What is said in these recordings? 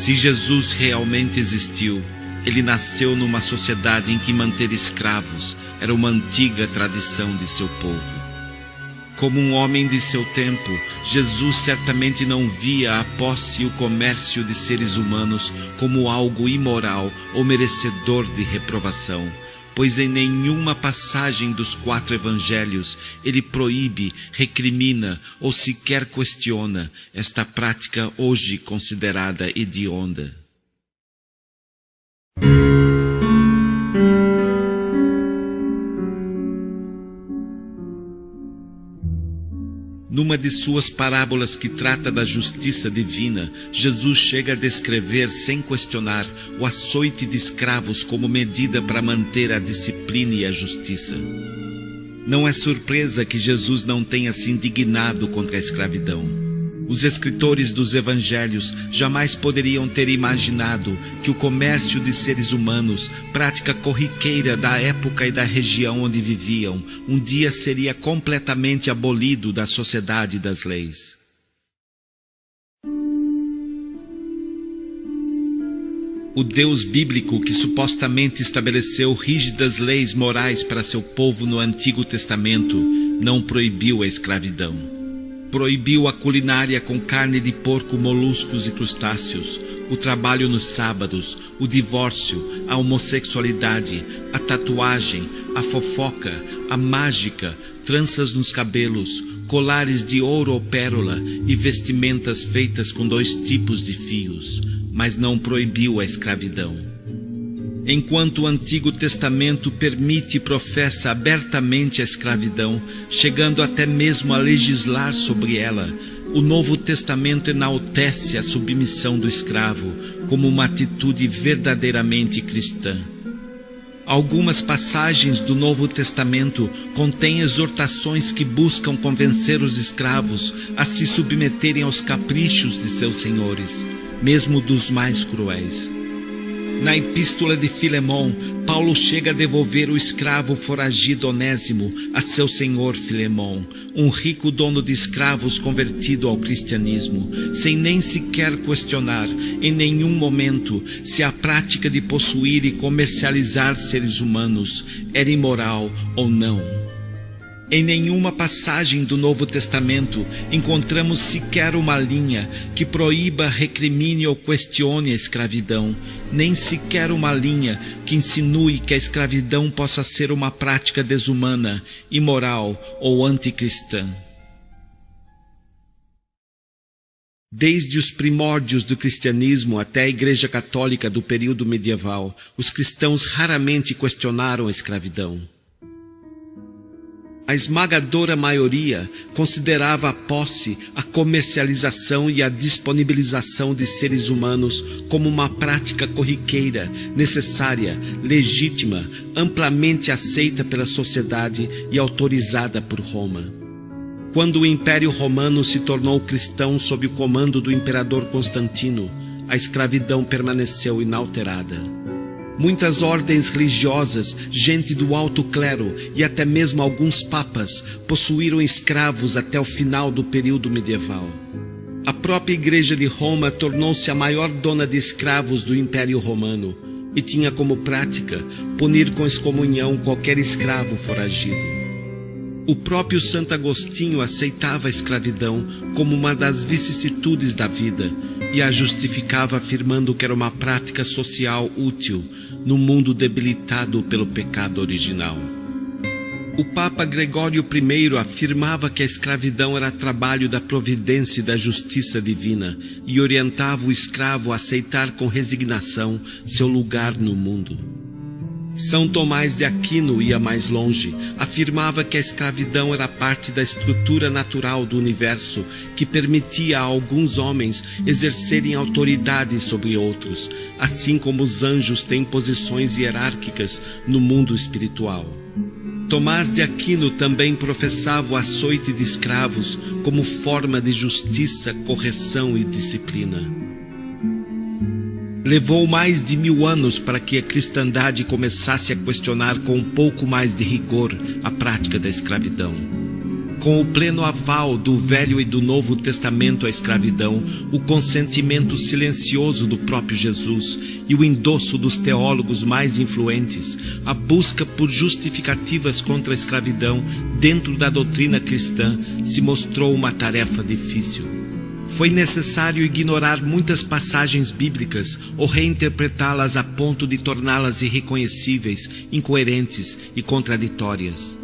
Se Jesus realmente existiu, ele nasceu numa sociedade em que manter escravos era uma antiga tradição de seu povo. Como um homem de seu tempo, Jesus certamente não via a posse e o comércio de seres humanos como algo imoral ou merecedor de reprovação, pois em nenhuma passagem dos 4 evangelhos ele proíbe, recrimina ou sequer questiona esta prática hoje considerada hedionda. Numa de suas parábolas que trata da justiça divina, Jesus chega a descrever, sem questionar, o açoite de escravos como medida para manter a disciplina e a justiça. Não é surpresa que Jesus não tenha se indignado contra a escravidão. Os escritores dos evangelhos jamais poderiam ter imaginado que o comércio de seres humanos, prática corriqueira da época e da região onde viviam, um dia seria completamente abolido da sociedade das leis. O Deus bíblico que supostamente estabeleceu rígidas leis morais para seu povo no Antigo Testamento não proibiu a escravidão. Proibiu a culinária com carne de porco, moluscos e crustáceos, o trabalho nos sábados, o divórcio, a homossexualidade, a tatuagem, a fofoca, a mágica, tranças nos cabelos, colares de ouro ou pérola e vestimentas feitas com 2 tipos de fios, mas não proibiu a escravidão. Enquanto o Antigo Testamento permite e professa abertamente a escravidão, chegando até mesmo a legislar sobre ela, o Novo Testamento enaltece a submissão do escravo como uma atitude verdadeiramente cristã. Algumas passagens do Novo Testamento contêm exortações que buscam convencer os escravos a se submeterem aos caprichos de seus senhores, mesmo dos mais cruéis. Na Epístola de Filemão, Paulo chega a devolver o escravo foragido Onésimo a seu senhor Filemão, um rico dono de escravos convertido ao cristianismo, sem nem sequer questionar, em nenhum momento, se a prática de possuir e comercializar seres humanos era imoral ou não. Em nenhuma passagem do Novo Testamento encontramos sequer uma linha que proíba, recrimine ou questione a escravidão, nem sequer uma linha que insinue que a escravidão possa ser uma prática desumana, imoral ou anticristã. Desde os primórdios do cristianismo até a Igreja Católica do período medieval, os cristãos raramente questionaram a escravidão. A esmagadora maioria considerava a posse, a comercialização e a disponibilização de seres humanos como uma prática corriqueira, necessária, legítima, amplamente aceita pela sociedade e autorizada por Roma. Quando o Império Romano se tornou cristão sob o comando do imperador Constantino, a escravidão permaneceu inalterada. Muitas ordens religiosas, gente do alto clero e até mesmo alguns papas possuíram escravos até o final do período medieval. A própria Igreja de Roma tornou-se a maior dona de escravos do Império Romano e tinha como prática punir com excomunhão qualquer escravo foragido. O próprio Santo Agostinho aceitava a escravidão como uma das vicissitudes da vida e a justificava afirmando que era uma prática social útil no mundo debilitado pelo pecado original. O Papa Gregório I afirmava que a escravidão era trabalho da providência e da justiça divina e orientava o escravo a aceitar com resignação seu lugar no mundo. São Tomás de Aquino ia mais longe, afirmava que a escravidão era parte da estrutura natural do universo que permitia a alguns homens exercerem autoridade sobre outros, assim como os anjos têm posições hierárquicas no mundo espiritual. Tomás de Aquino também professava o açoite de escravos como forma de justiça, correção e disciplina. Levou mais de 1000 anos para que a cristandade começasse a questionar com um pouco mais de rigor a prática da escravidão. Com o pleno aval do Velho e do Novo Testamento à escravidão, o consentimento silencioso do próprio Jesus e o endosso dos teólogos mais influentes, a busca por justificativas contra a escravidão dentro da doutrina cristã se mostrou uma tarefa difícil. Foi necessário ignorar muitas passagens bíblicas ou reinterpretá-las a ponto de torná-las irreconhecíveis, incoerentes e contraditórias.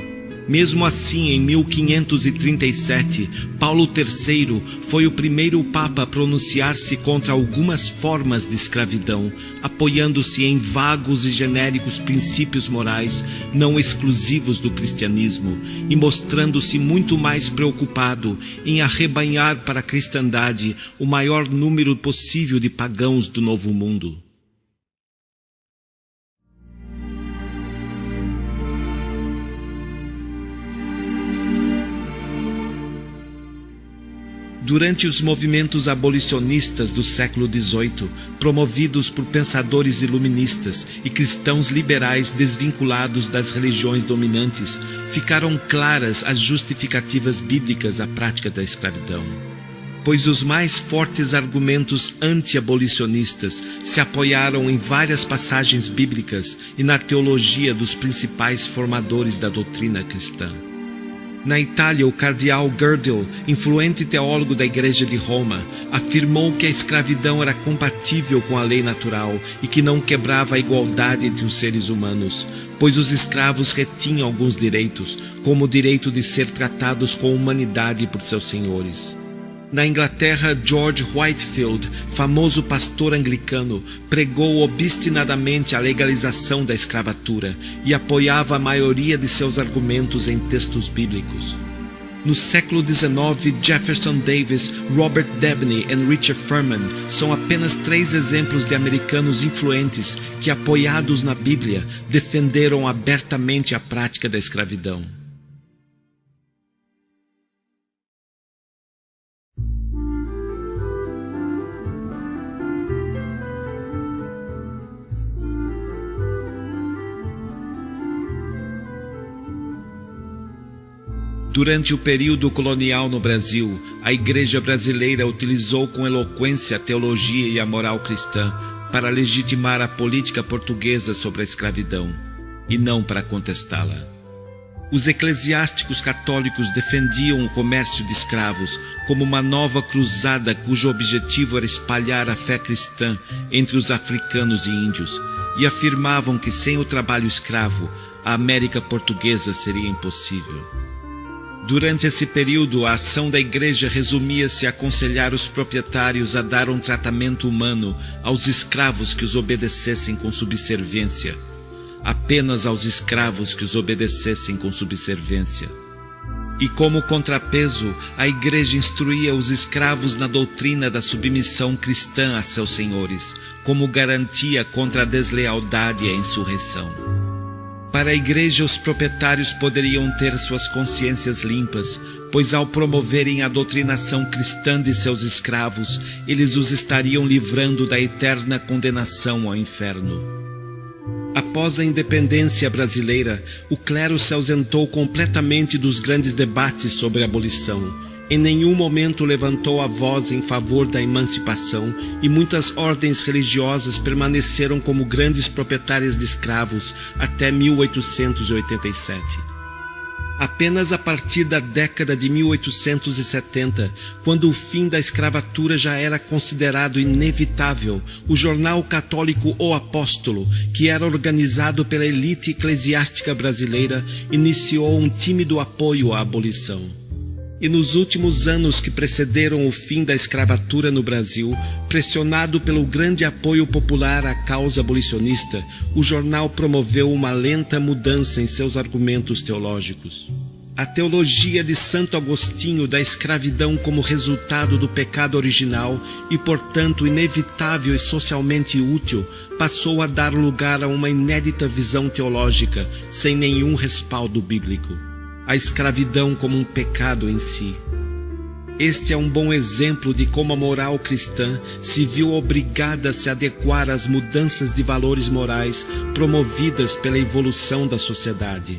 Mesmo assim, em 1537, Paulo III foi o primeiro Papa a pronunciar-se contra algumas formas de escravidão, apoiando-se em vagos e genéricos princípios morais não exclusivos do cristianismo e mostrando-se muito mais preocupado em arrebanhar para a cristandade o maior número possível de pagãos do Novo Mundo. Durante os movimentos abolicionistas do século XVIII, promovidos por pensadores iluministas e cristãos liberais desvinculados das religiões dominantes, ficaram claras as justificativas bíblicas à prática da escravidão. Pois os mais fortes argumentos anti-abolicionistas se apoiaram em várias passagens bíblicas e na teologia dos principais formadores da doutrina cristã. Na Itália, o cardeal Gödel, influente teólogo da Igreja de Roma, afirmou que a escravidão era compatível com a lei natural e que não quebrava a igualdade entre os seres humanos, pois os escravos retinham alguns direitos, como o direito de ser tratados com humanidade por seus senhores. Na Inglaterra, George Whitefield, famoso pastor anglicano, pregou obstinadamente a legalização da escravatura e apoiava a maioria de seus argumentos em textos bíblicos. No século XIX, Jefferson Davis, Robert Dabney e Richard Furman são apenas 3 exemplos de americanos influentes que, apoiados na Bíblia, defenderam abertamente a prática da escravidão. Durante o período colonial no Brasil, a Igreja brasileira utilizou com eloquência a teologia e a moral cristã para legitimar a política portuguesa sobre a escravidão, e não para contestá-la. Os eclesiásticos católicos defendiam o comércio de escravos como uma nova cruzada cujo objetivo era espalhar a fé cristã entre os africanos e índios, e afirmavam que sem o trabalho escravo, a América portuguesa seria impossível. Durante esse período, a ação da Igreja resumia-se a aconselhar os proprietários a dar um tratamento humano aos escravos que os obedecessem com subserviência. Apenas aos escravos que os obedecessem com subserviência. E como contrapeso, a Igreja instruía os escravos na doutrina da submissão cristã a seus senhores, como garantia contra a deslealdade e a insurreição. Para a Igreja, os proprietários poderiam ter suas consciências limpas, pois ao promoverem a doutrinação cristã de seus escravos, eles os estariam livrando da eterna condenação ao inferno. Após a independência brasileira, o clero se ausentou completamente dos grandes debates sobre a abolição. Em nenhum momento levantou a voz em favor da emancipação e muitas ordens religiosas permaneceram como grandes proprietárias de escravos até 1887. Apenas a partir da década de 1870, quando o fim da escravatura já era considerado inevitável, o jornal católico O Apóstolo, que era organizado pela elite eclesiástica brasileira, iniciou um tímido apoio à abolição. E nos últimos anos que precederam o fim da escravatura no Brasil, pressionado pelo grande apoio popular à causa abolicionista, o jornal promoveu uma lenta mudança em seus argumentos teológicos. A teologia de Santo Agostinho da escravidão como resultado do pecado original e, portanto, inevitável e socialmente útil, passou a dar lugar a uma inédita visão teológica, sem nenhum respaldo bíblico. A escravidão como um pecado em si. Este é um bom exemplo de como a moral cristã se viu obrigada a se adequar às mudanças de valores morais promovidas pela evolução da sociedade.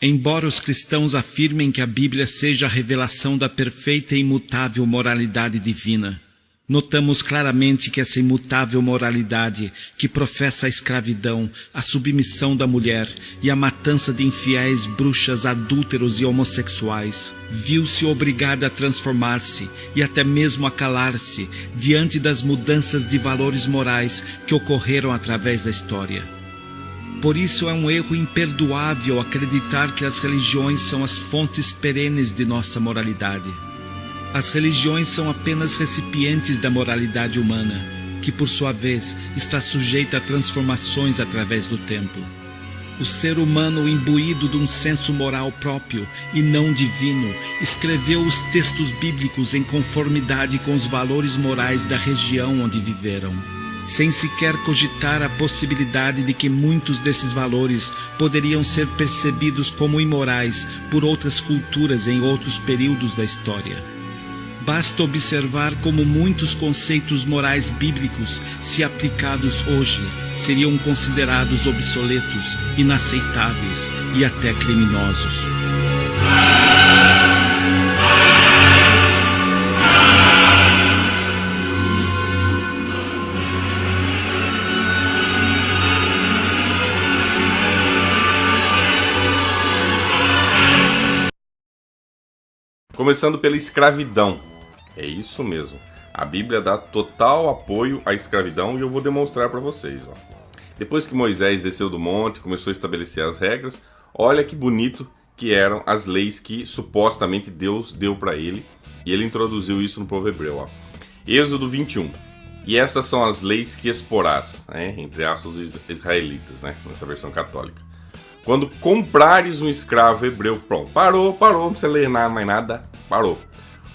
Embora os cristãos afirmem que a Bíblia seja a revelação da perfeita e imutável moralidade divina, notamos claramente que essa imutável moralidade, que professa a escravidão, a submissão da mulher e a matança de infiéis, bruxas, adúlteros e homossexuais, viu-se obrigada a transformar-se e até mesmo a calar-se diante das mudanças de valores morais que ocorreram através da história. Por isso é um erro imperdoável acreditar que as religiões são as fontes perenes de nossa moralidade. As religiões são apenas recipientes da moralidade humana, que por sua vez está sujeita a transformações através do tempo. O ser humano, imbuído de um senso moral próprio e não divino, escreveu os textos bíblicos em conformidade com os valores morais da região onde viveram, sem sequer cogitar a possibilidade de que muitos desses valores poderiam ser percebidos como imorais por outras culturas em outros períodos da história. Basta observar como muitos conceitos morais bíblicos, se aplicados hoje, seriam considerados obsoletos, inaceitáveis e até criminosos. Começando pela escravidão. É isso mesmo. A Bíblia dá total apoio à escravidão e eu vou demonstrar para vocês. Depois que Moisés desceu do monte, começou a estabelecer as regras, olha que bonito que eram as leis que supostamente Deus deu para ele, e ele introduziu isso no povo hebreu. Êxodo 21. E estas são as leis que exporás, entre aspas, os israelitas, nessa versão católica. Quando comprares um escravo hebreu, pronto, parou, não precisa ler mais nada, parou.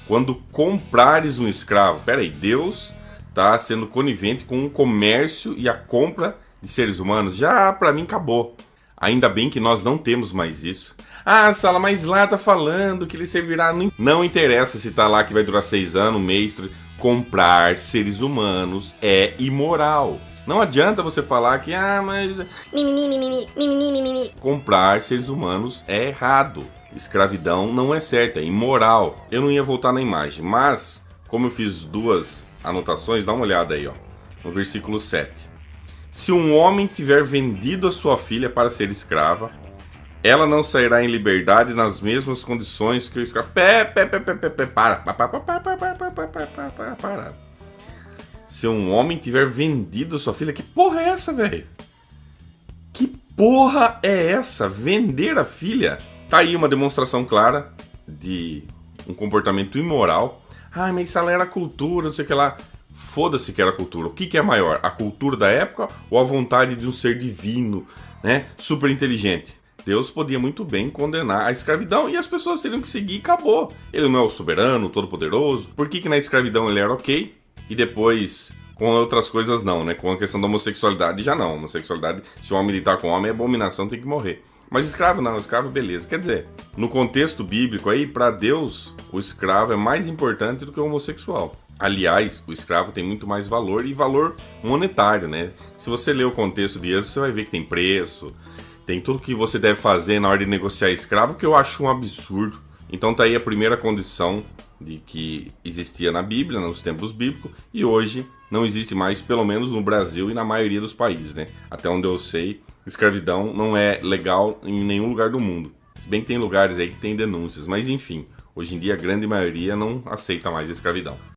Quando comprares um escravo, peraí, Deus está sendo conivente com o comércio e a compra de seres humanos? Já, para mim, acabou. Ainda bem que nós não temos mais isso. Ah, Sala, mas lá tá falando que ele servirá... Não interessa se tá lá que vai durar 6 anos, mês... Comprar seres humanos é imoral. Não adianta você falar que, mas... Comprar seres humanos é errado. Escravidão não é certa, é imoral. Eu não ia voltar na imagem, mas como eu fiz 2 anotações, dá uma olhada aí, no versículo 7. Se um homem tiver vendido a sua filha para ser escrava, ela não sairá em liberdade nas mesmas condições que o escravo. Para. Se um homem tiver vendido a sua filha, que porra é essa, velho? Que porra é essa? Vender a filha? Tá aí uma demonstração clara de um comportamento imoral. Mas isso era cultura, não sei o que lá. Foda-se que era cultura. O que é maior? A cultura da época ou a vontade de um ser divino, super inteligente? Deus podia muito bem condenar a escravidão e as pessoas teriam que seguir e acabou. Ele não é o soberano, o todo-poderoso. Por que na escravidão ele era ok e depois com outras coisas não, Com a questão da homossexualidade já não. Homossexualidade, se o homem deitar com o homem é abominação, tem que morrer. Mas escravo não, escravo beleza. Quer dizer, no contexto bíblico aí, para Deus, o escravo é mais importante do que o homossexual. Aliás, o escravo tem muito mais valor e valor monetário, Se você ler o contexto de Êxodo, você vai ver que tem preço, tem tudo que você deve fazer na hora de negociar escravo, que eu acho um absurdo. Então tá aí a primeira condição de que existia na Bíblia, nos tempos bíblicos, e hoje não existe mais, pelo menos no Brasil e na maioria dos países, Até onde eu sei, escravidão não é legal em nenhum lugar do mundo. Se bem que tem lugares aí que tem denúncias, mas enfim, hoje em dia a grande maioria não aceita mais a escravidão.